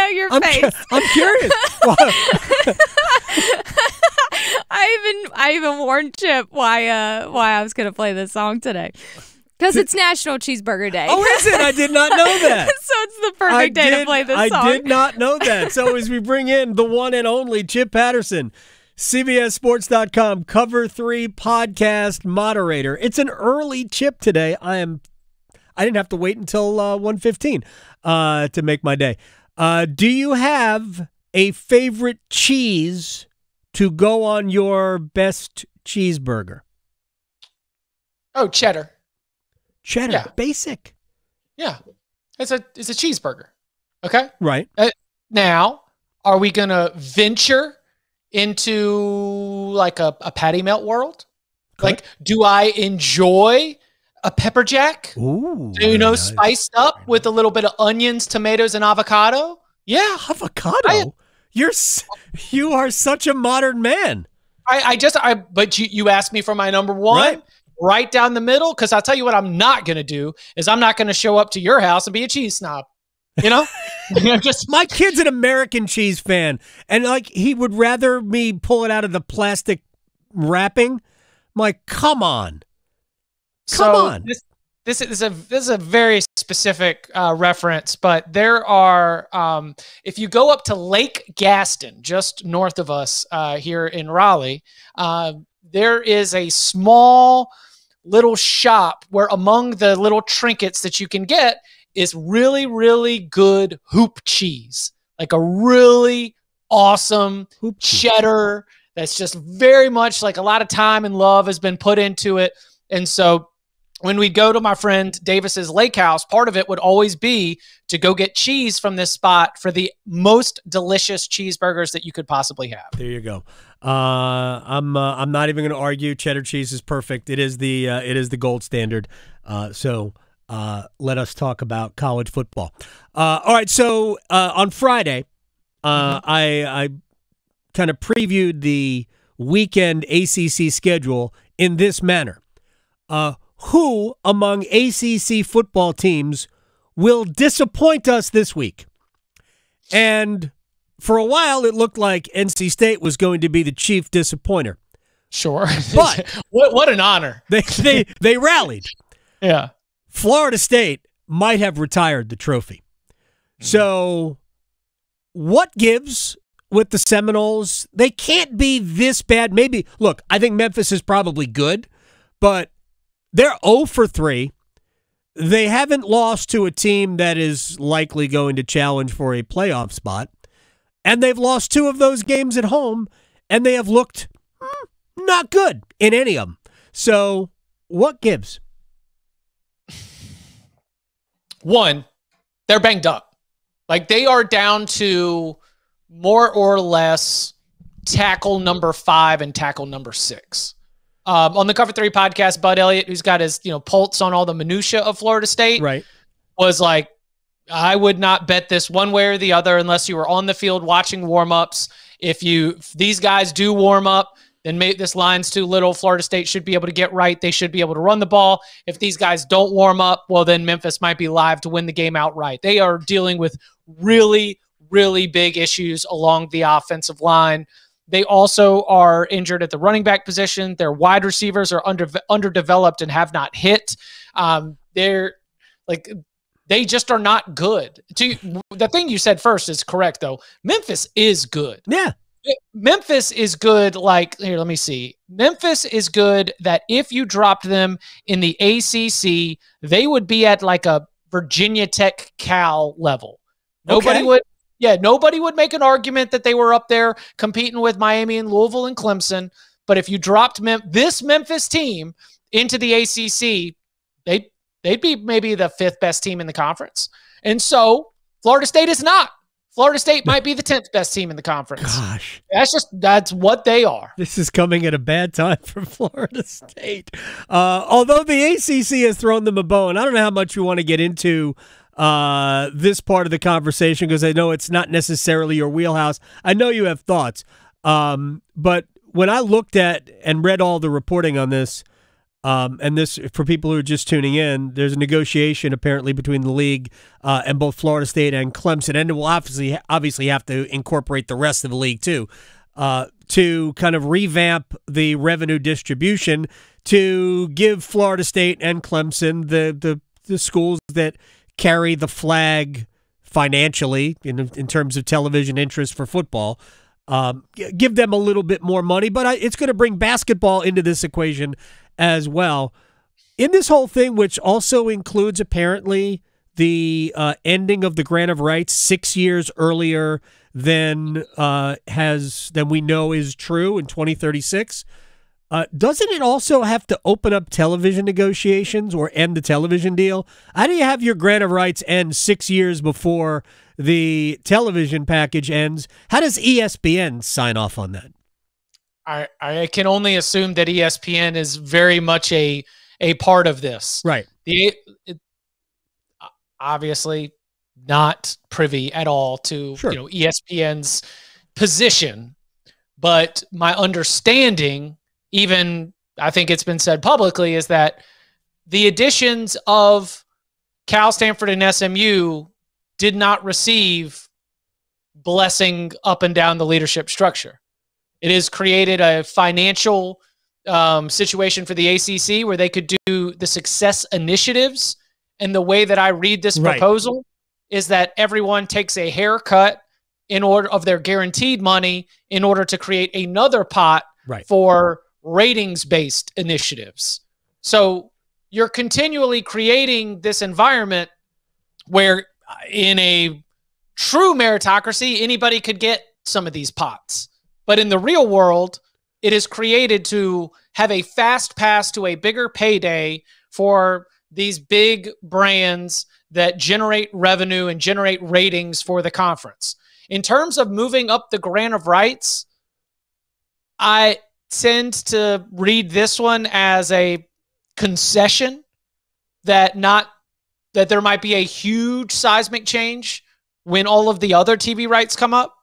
know your face. I'm curious. I even warned Chip why I was going to play this song today. Because it's National Cheeseburger Day. Oh, is it? I did not know that. So it's the perfect day to play this song. I did not know that. So as we bring in the one and only Chip Patterson, CBSSports.com Cover 3 podcast moderator. It's an early Chip today. I didn't have to wait until 1:15 to make my day. Do you have a favorite cheese to go on your best cheeseburger? Oh, cheddar. Cheddar, yeah. Basic. Yeah, it's a cheeseburger. Okay, right. Now, are we gonna venture into like a patty melt world? Okay. Like, do I enjoy a pepper jack? Ooh, nice. Spiced up with a little bit of onions, tomatoes, and avocado. Yeah, avocado. You are such a modern man. But you asked me for my number one, right down the middle. Because I'll tell you what, I'm not gonna do is I'm not gonna show up to your house and be a cheese snob. You know, my kid's an American cheese fan, and like he would rather me pull it out of the plastic wrapping. I'm like, come on. This is a very specific reference, but there are if you go up to Lake Gaston, just north of us here in Raleigh, there is a small little shop where among the little trinkets that you can get is really, really good hoop cheese, like a really awesome hoop cheddar that's just very much like a lot of time and love has been put into it. And so when we go to my friend Davis's lake house, part of it would always be to go get cheese from this spot for the most delicious cheeseburgers that you could possibly have. There you go. I'm not even going to argue. Cheddar cheese is perfect. It is the gold standard. So let us talk about college football. All right. So on Friday, I kind of previewed the weekend ACC schedule in this manner. Who among ACC football teams will disappoint us this week? And for a while, it looked like NC State was going to be the chief disappointer. Sure. But what an honor. They rallied. Yeah. Florida State might have retired the trophy. So what gives with the Seminoles? They can't be this bad. Maybe, look, I think Memphis is probably good, but they're 0 for 3. They haven't lost to a team that is likely going to challenge for a playoff spot. And they've lost 2 of those games at home, and they have looked not good in any of them. So what gives? One, they're banged up. Like, they are down to more or less tackle number 5 and tackle number 6. On the Cover 3 podcast, Bud Elliott, who's got his pulse on all the minutia of Florida State, was like, I would not bet this one way or the other unless you were on the field watching warm-ups. If these guys do warm up, then this line's too little. Florida State should be able to get right. They should be able to run the ball. If these guys don't warm up, well, then Memphis might be live to win the game outright. They are dealing with really, really big issues along the offensive line. They also are injured at the running back position. Their wide receivers are underdeveloped and have not hit. They just are not good. The thing you said first is correct, though. Memphis is good. Yeah. Memphis is good. Like, here, let me see. Memphis is good that if you dropped them in the ACC, they would be at like a Virginia Tech Cal level. Nobody would make an argument that they were up there competing with Miami and Louisville and Clemson. But if you dropped this Memphis team into the ACC, they'd be maybe the 5th best team in the conference. And so Florida State is not. Florida State might be the 10th best team in the conference. Gosh. That's what they are. This is coming at a bad time for Florida State. Although the ACC has thrown them a bone, I don't know how much you want to get into this part of the conversation because I know it's not necessarily your wheelhouse. I know you have thoughts. But when I looked at and read all the reporting on this, And this, for people who are just tuning in, there's a negotiation apparently between the league and both Florida State and Clemson, and it will obviously have to incorporate the rest of the league too, to kind of revamp the revenue distribution to give Florida State and Clemson, the schools that carry the flag financially in terms of television interest for football, give them a little bit more money. But it's going to bring basketball into this equation as well. In this whole thing, which also includes apparently the ending of the grant of rights 6 years earlier than we know is true in 2036. Doesn't it also have to open up television negotiations or end the television deal? How do you have your grant of rights end 6 years before the television package ends? How does ESPN sign off on that? I can only assume that ESPN is very much a part of this. Right. Obviously not privy at all to ESPN's position, but my understanding, even I think it's been said publicly, is that the additions of Cal, Stanford, and SMU did not receive blessing up and down the leadership structure. It has created a financial situation for the ACC where they could do the success initiatives. And the way that I read this proposal is that everyone takes a haircut in order of their guaranteed money in order to create another pot for ratings-based initiatives. So you're continually creating this environment where in a true meritocracy, anybody could get some of these pots. But in the real world, it is created to have a fast pass to a bigger payday for these big brands that generate revenue and generate ratings for the conference. In terms of moving up the grant of rights, I tend to read this one as a concession that there might be a huge seismic change when all of the other TV rights come up.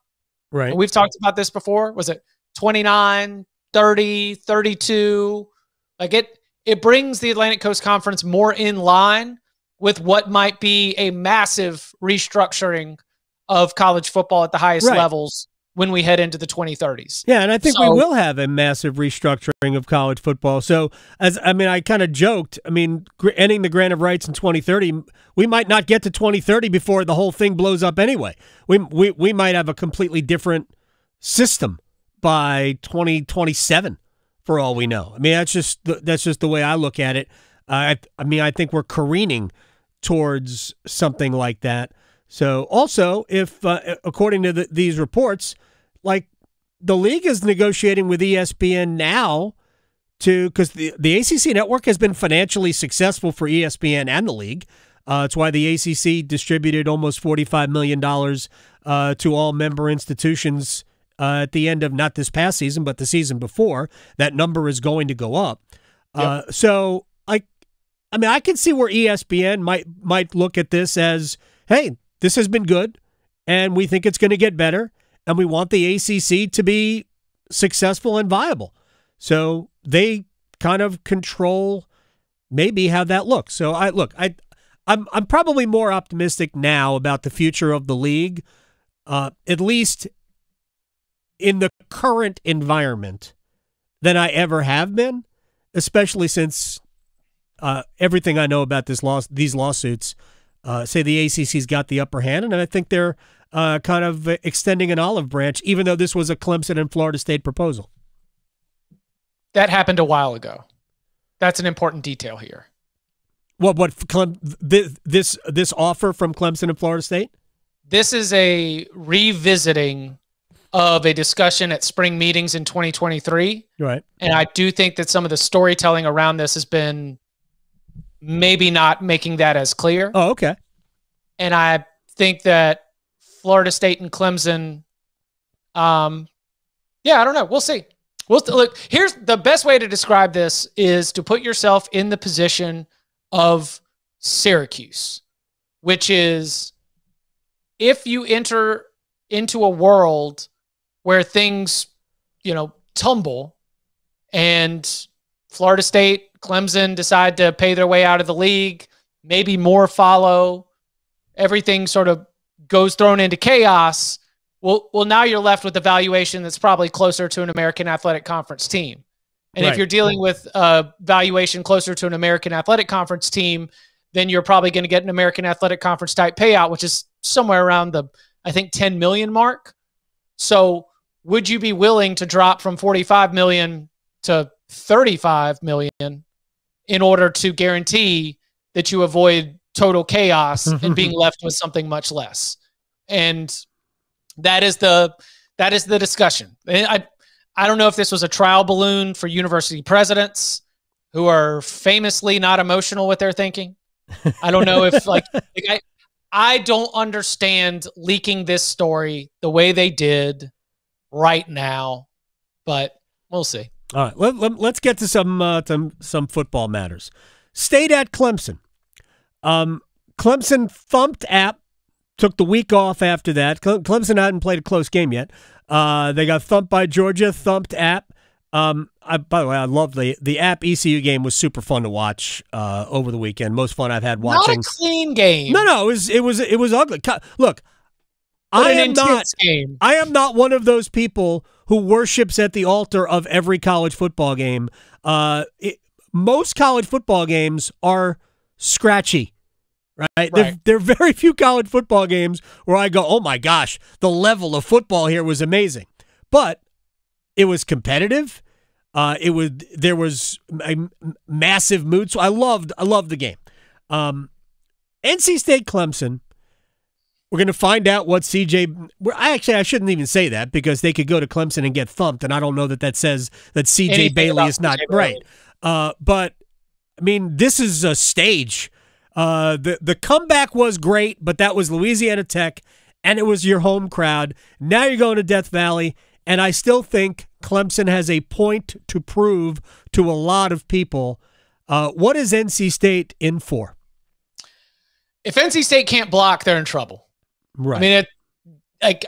Right. We've talked about this before. Was it 29, 30, 32? Like it brings the Atlantic Coast Conference more in line with what might be a massive restructuring of college football at the highest levels when we head into the 2030s. Yeah, and I think we will have a massive restructuring of college football. So, I kind of joked, ending the grant of rights in 2030, we might not get to 2030 before the whole thing blows up anyway. We might have a completely different system by 2027 for all we know. that's just the way I look at it. I think we're careening towards something like that. So also, if according to these reports, like the league is negotiating with ESPN now because the ACC network has been financially successful for ESPN and the league. It's why the ACC distributed almost $45 million to all member institutions at the end of not this past season, but the season before. That number is going to go up. Yep. So I can see where ESPN might look at this as, hey, this has been good, and we think it's going to get better, and we want the ACC to be successful and viable. So they kind of control maybe how that looks. So I'm probably more optimistic now about the future of the league, at least in the current environment, than I ever have been, especially since everything I know about these lawsuits say the ACC's got the upper hand, and I think they're kind of extending an olive branch, even though this was a Clemson and Florida State proposal. That happened a while ago. That's an important detail here. This offer from Clemson and Florida State? This is a revisiting of a discussion at spring meetings in 2023. Right. And I do think that some of the storytelling around this has been maybe not making that as clear. Oh, okay. And I think that Florida State and Clemson, I don't know. We'll see. Look, here's the best way to describe this is to put yourself in the position of Syracuse, which is if you enter into a world where things, tumble and Florida State Clemson decide to pay their way out of the league. Maybe more follow. Everything sort of goes thrown into chaos. Well, now you're left with a valuation that's probably closer to an American Athletic Conference team. And if you're dealing with a valuation closer to an American Athletic Conference team, then you're probably going to get an American Athletic Conference type payout, which is somewhere around the, I think, 10 million mark. So would you be willing to drop from 45 million to 35 million in order to guarantee that you avoid total chaos and being left with something much less? And that is the discussion. I don't know if this was a trial balloon for university presidents who are famously not emotional with their thinking. I don't know if I don't understand leaking this story the way they did right now, but we'll see. All right, let's get to some football matters. State at Clemson. Clemson thumped App. Took the week off after that. Clemson hadn't played a close game yet. They got thumped by Georgia, thumped App. By the way, I love the App ECU game. Was super fun to watch over the weekend. Most fun I've had watching. Not a clean game. No, it was ugly. Look, I am not one of those people who worships at the altar of every college football game. Most college football games are scratchy. Right? There are very few college football games where I go, oh my gosh, the level of football here was amazing. But it was competitive. There was a massive mood. So I loved the game. NC State Clemson. We're going to find out what CJ. I shouldn't even say that because they could go to Clemson and get thumped, and I don't know that says that CJ Bailey is not right. But I mean, this is a stage. The comeback was great, but that was Louisiana Tech, and it was your home crowd. Now you're going to Death Valley, and I still think Clemson has a point to prove to a lot of people. What is NC State in for? If NC State can't block, they're in trouble. Right. I mean,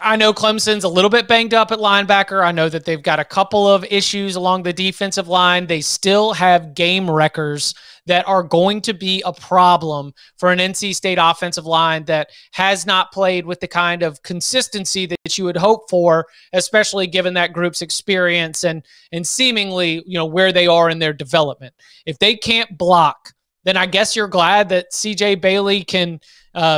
I know Clemson's a little bit banged up at linebacker. I know that they've got a couple of issues along the defensive line. They still have game wreckers that are going to be a problem for an NC State offensive line that has not played with the kind of consistency that you would hope for, especially given that group's experience and seemingly, where they are in their development. If they can't block, then I guess you're glad that CJ Bailey can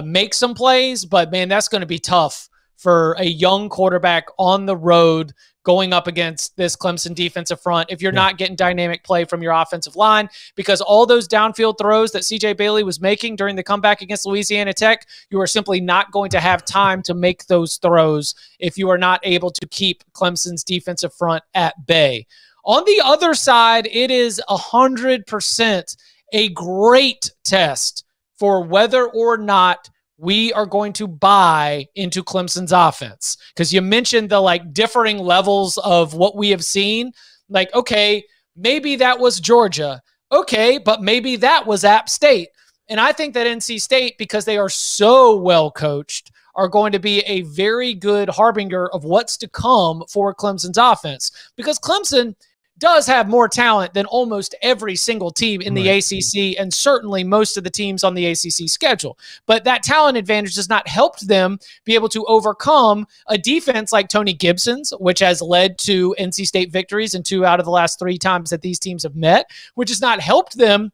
make some plays, but man, that's going to be tough for a young quarterback on the road going up against this Clemson defensive front if you're not getting dynamic play from your offensive line, because all those downfield throws that CJ Bailey was making during the comeback against Louisiana Tech, you are simply not going to have time to make those throws if you are not able to keep Clemson's defensive front at bay. On the other side, it is 100% a great test for whether or not we are going to buy into Clemson's offense. Because you mentioned the differing levels of what we have seen. Okay, maybe that was Georgia. Okay, but maybe that was App State. And I think that NC State, because they are so well coached, are going to be a very good harbinger of what's to come for Clemson's offense. Because Clemson does have more talent than almost every single team in the ACC, and certainly most of the teams on the ACC schedule. But that talent advantage does not help them be able to overcome a defense like Tony Gibson's, which has led to NC State victories in 2 out of the last 3 times that these teams have met, which has not helped them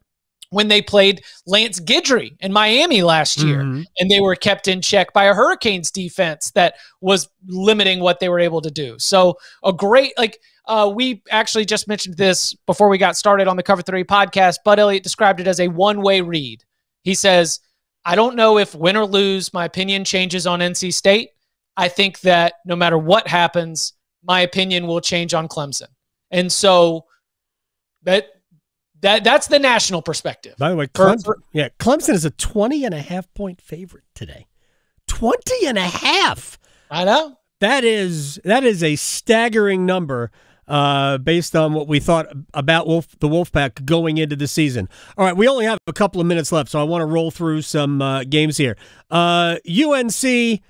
when they played Lance Guidry in Miami last year, and they were kept in check by a Hurricanes defense that was limiting what they were able to do. So a great, we actually just mentioned this before we got started on the Cover 3 podcast. Bud Elliott described it as a one-way read. He says, I don't know if win or lose, my opinion changes on NC State. I think that no matter what happens, my opinion will change on Clemson. And so that's the national perspective. By the way, Clemson is a 20.5-point favorite today. 20.5. I know. That is a staggering number based on what we thought about the Wolfpack going into the season. All right, we only have a couple of minutes left, so I want to roll through some games here. UNC,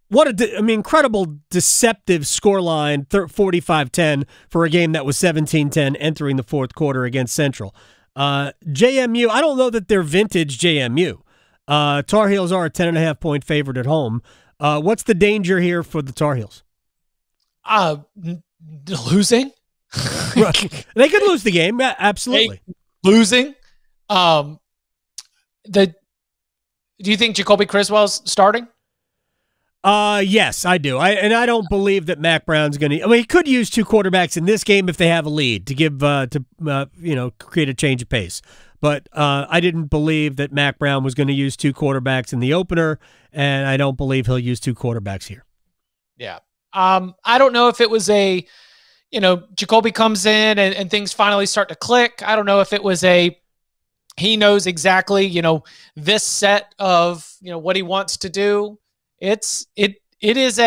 what an incredible deceptive scoreline, 45-10 for a game that was 17-10 entering the fourth quarter against Central. JMU, I don't know that they're vintage JMU. Tar Heels are a 10.5-point favorite at home. What's the danger here for the Tar Heels? Losing. They could lose the game. Absolutely. Losing. Do you think Jacoby Criswell's starting? Yes, I do. I don't believe that Mac Brown's going to. I mean, he could use two quarterbacks in this game if they have a lead to give create a change of pace. But I didn't believe that Mac Brown was going to use two quarterbacks in the opener, and I don't believe he'll use two quarterbacks here. Yeah. I don't know if it was Jacoby comes in and things finally start to click. I don't know if it was he knows exactly, this set of, what he wants to do. It is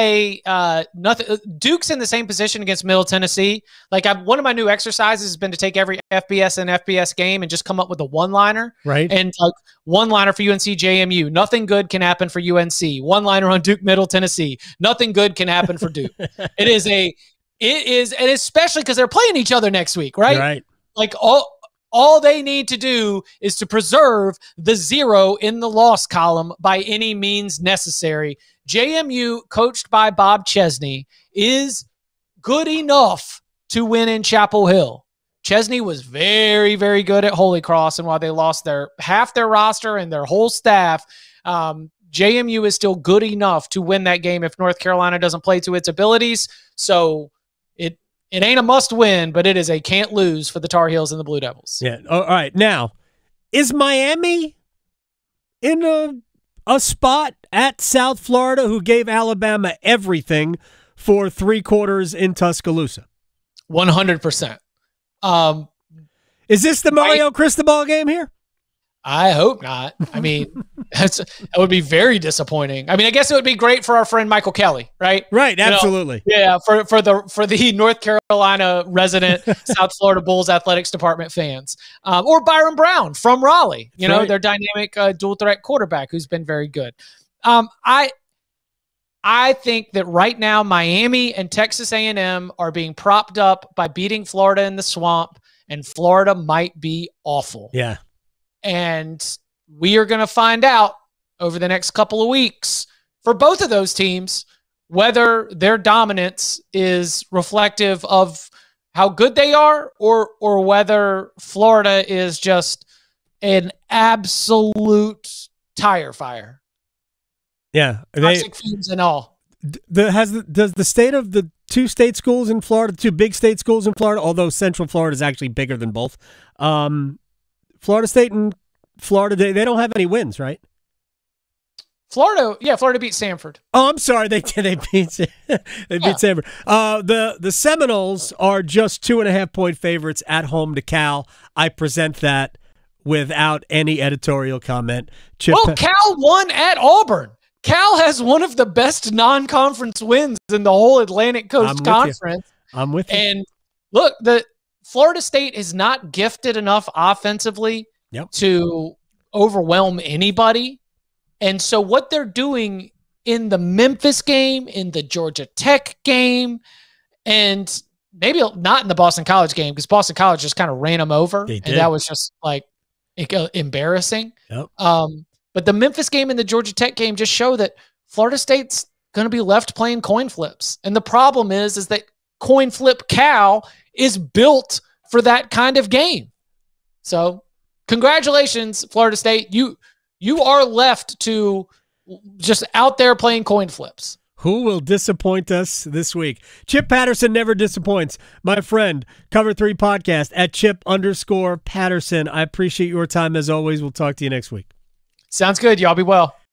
nothing. Duke's in the same position against Middle Tennessee. Like one of my new exercises has been to take every FBS and FBS game and just come up with a one-liner. Right. And like one-liner for UNC JMU. Nothing good can happen for UNC. One-liner on Duke Middle Tennessee. Nothing good can happen for Duke. It is, and especially because they're playing each other next week, right? Right. Like all they need to do is to preserve the 0 in the loss column by any means necessary. JMU, coached by Bob Chesney, is good enough to win in Chapel Hill. Chesney was very, very good at Holy Cross, and while they lost half their roster and their whole staff, JMU is still good enough to win that game if North Carolina doesn't play to its abilities. So it ain't a must win, but it is a can't lose for the Tar Heels and the Blue Devils. Yeah. All right. Now, is Miami in a spot at South Florida, who gave Alabama everything for 3 quarters in Tuscaloosa? 100%. Is this the Mario Cristobal game here? I hope not. I mean, that would be very disappointing. I mean, I guess it would be great for our friend Michael Kelly, right? Right, absolutely. Yeah, for the North Carolina resident South Florida Bulls athletics department fans, or Byron Brown from Raleigh. Their dynamic dual threat quarterback who's been very good. I think that right now Miami and Texas A&M are being propped up by beating Florida in the swamp, and Florida might be awful. Yeah. And we are going to find out over the next couple of weeks for both of those teams whether their dominance is reflective of how good they are or whether Florida is just an absolute tire fire. Yeah. Toxic fumes and all. Does the state of the 2 state schools in Florida, 2 big state schools in Florida, although Central Florida is actually bigger than both, Florida State and Florida, they don't have any wins, right? Florida beat Samford. Oh, I'm sorry, they beat Samford. The Seminoles are just 2.5-point favorites at home to Cal. I present that without any editorial comment. Cal won at Auburn. Cal has one of the best non-conference wins in the whole Atlantic Coast Conference. I'm with you. And look, the Florida State is not gifted enough offensively to overwhelm anybody. And so what they're doing in the Memphis game, in the Georgia Tech game, and maybe not in the Boston College game, because Boston College just kind of ran them over. And that was just like embarrassing. Yep. But the Memphis game and the Georgia Tech game just show that Florida State's going to be left playing coin flips. And the problem is that coin flip Cal is built for that kind of game. So congratulations, Florida State. You are left to just out there playing coin flips. Who will disappoint us this week? Chip Patterson never disappoints. My friend, Cover 3 Podcast at Chip_Patterson. I appreciate your time as always. We'll talk to you next week. Sounds good. Y'all be well.